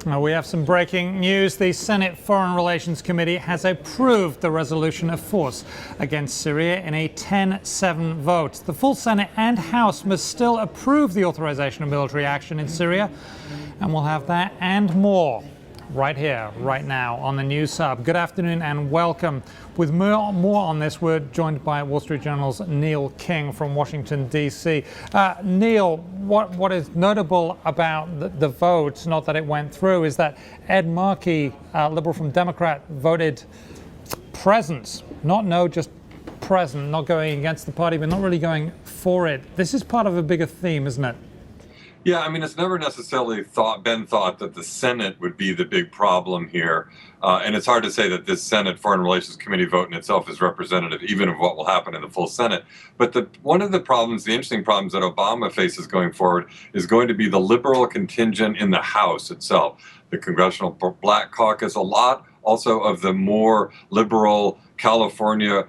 We have some breaking news. The Senate Foreign Relations Committee has approved the resolution of force against Syria in a 10-7 vote. The full Senate and House must still approve the authorization of military action in Syria. And we'll have that and more right here, right now on the News Hub. Good afternoon and welcome. With more on this, we're joined by Wall Street Journal's Neil King from Washington, D.C. Neil, what is notable about the vote, not that it went through, is that Ed Markey, liberal from Democrat, voted present, not no, just present, not going against the party, but not really going for it. This is part of a bigger theme, isn't it? Yeah, I mean, it's never necessarily been thought that the Senate would be the big problem here. And it's hard to say that this Senate Foreign Relations Committee vote in itself is representative even of what will happen in the full Senate. But one of the problems, the interesting problems that Obama faces going forward is going to be the liberal contingent in the House itself. The Congressional Black Caucus, a lot also of the more liberal California,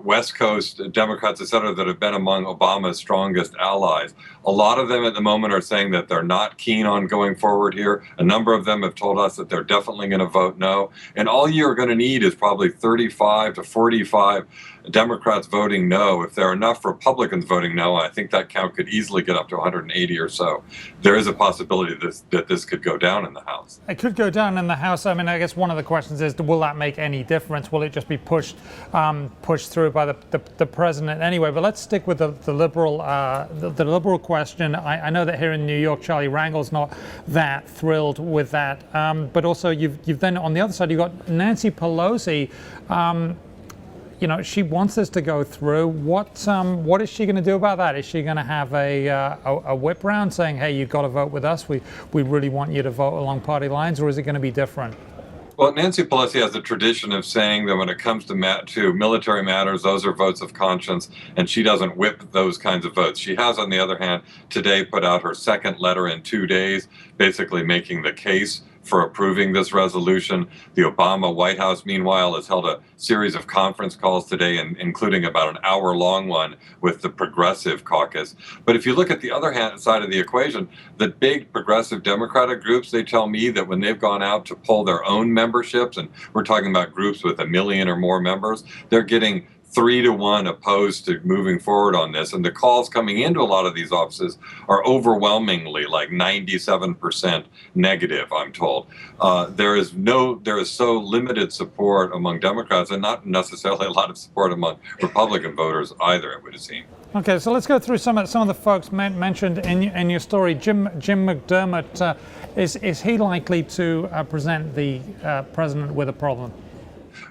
West Coast Democrats, et cetera, that have been among Obama's strongest allies. A lot of them at the moment are saying that they're not keen on going forward here. A number of them have told us that they're definitely going to vote no. And all you're going to need is probably 35 to 45 Democrats voting no. If there are enough Republicans voting no, I think that count could easily get up to 180 or so. There is a possibility that this could go down in the House. It could go down in the House. I mean, I guess one of the questions is, will that make any difference? Will it just be pushed through by the president anyway? But let's stick with the liberal question. I know that here in New York, Charlie Rangel's not that thrilled with that. But also, you've then on the other side, you've got Nancy Pelosi. She wants this to go through. What is she going to do about that? Is she going to have a whip round saying, hey, you've got to vote with us. We really want you to vote along party lines, or is it going to be different? Well, Nancy Pelosi has a tradition of saying that when it comes to military matters, those are votes of conscience, and she doesn't whip those kinds of votes. She has, on the other hand, today put out her second letter in 2 days, basically making the case for approving this resolution. The Obama White House, meanwhile, has held a series of conference calls today, including about an hour-long one with the Progressive Caucus. But if you look at the other side of the equation, the big progressive Democratic groups, they tell me that when they've gone out to poll their own memberships, and we're talking about groups with 1 million or more members, they're getting 3-1 opposed to moving forward on this. And the calls coming into a lot of these offices are overwhelmingly like 97% negative, I'm told. There is so limited support among Democrats and not necessarily a lot of support among Republican voters either, it would seem. Okay, so let's go through some of the folks mentioned in your story. Jim McDermott, is he likely to present the president with a problem?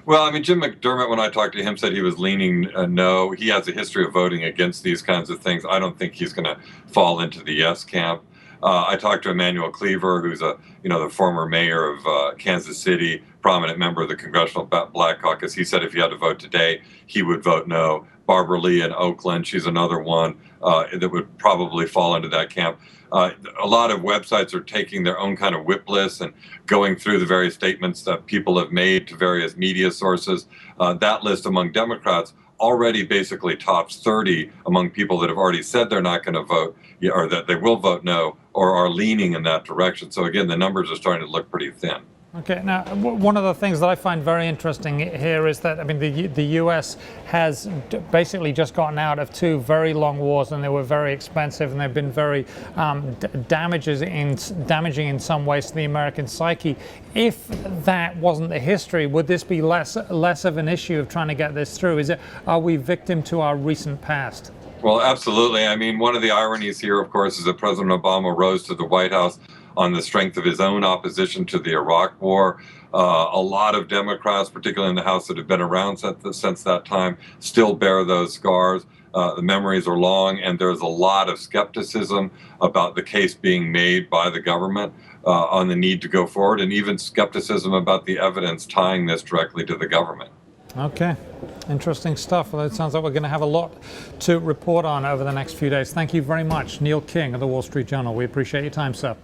Well, I mean, Jim McDermott, when I talked to him, said he was leaning no. He has a history of voting against these kinds of things. I don't think he's going to fall into the yes camp. I talked to Emmanuel Cleaver, who's the former mayor of Kansas City, prominent member of the Congressional Black Caucus. He said if he had to vote today, he would vote no. Barbara Lee in Oakland, she's another one that would probably fall into that camp. A lot of websites are taking their own kind of whip lists and going through the various statements that people have made to various media sources. That list among Democrats already basically tops 30 among people that have already said they're not going to vote or that they will vote no or are leaning in that direction. So again, the numbers are starting to look pretty thin. Okay, now one of the things that I find very interesting here is that, I mean, the U.S. has basically just gotten out of 2 very long wars, and they were very expensive, and they've been very damaging in some ways to the American psyche. If that wasn't the history, would this be less of an issue of trying to get this through? Are we victim to our recent past? Well, absolutely. I mean, one of the ironies here, of course, is that President Obama rose to the White House on the strength of his own opposition to the Iraq War. A lot of Democrats, particularly in the House that have been around since that time, still bear those scars. The memories are long, and there's a lot of skepticism about the case being made by the government on the need to go forward, and even skepticism about the evidence tying this directly to the government. Okay, interesting stuff. Well, it sounds like we're going to have a lot to report on over the next few days. Thank you very much, Neil King of the Wall Street Journal. We appreciate your time, sir.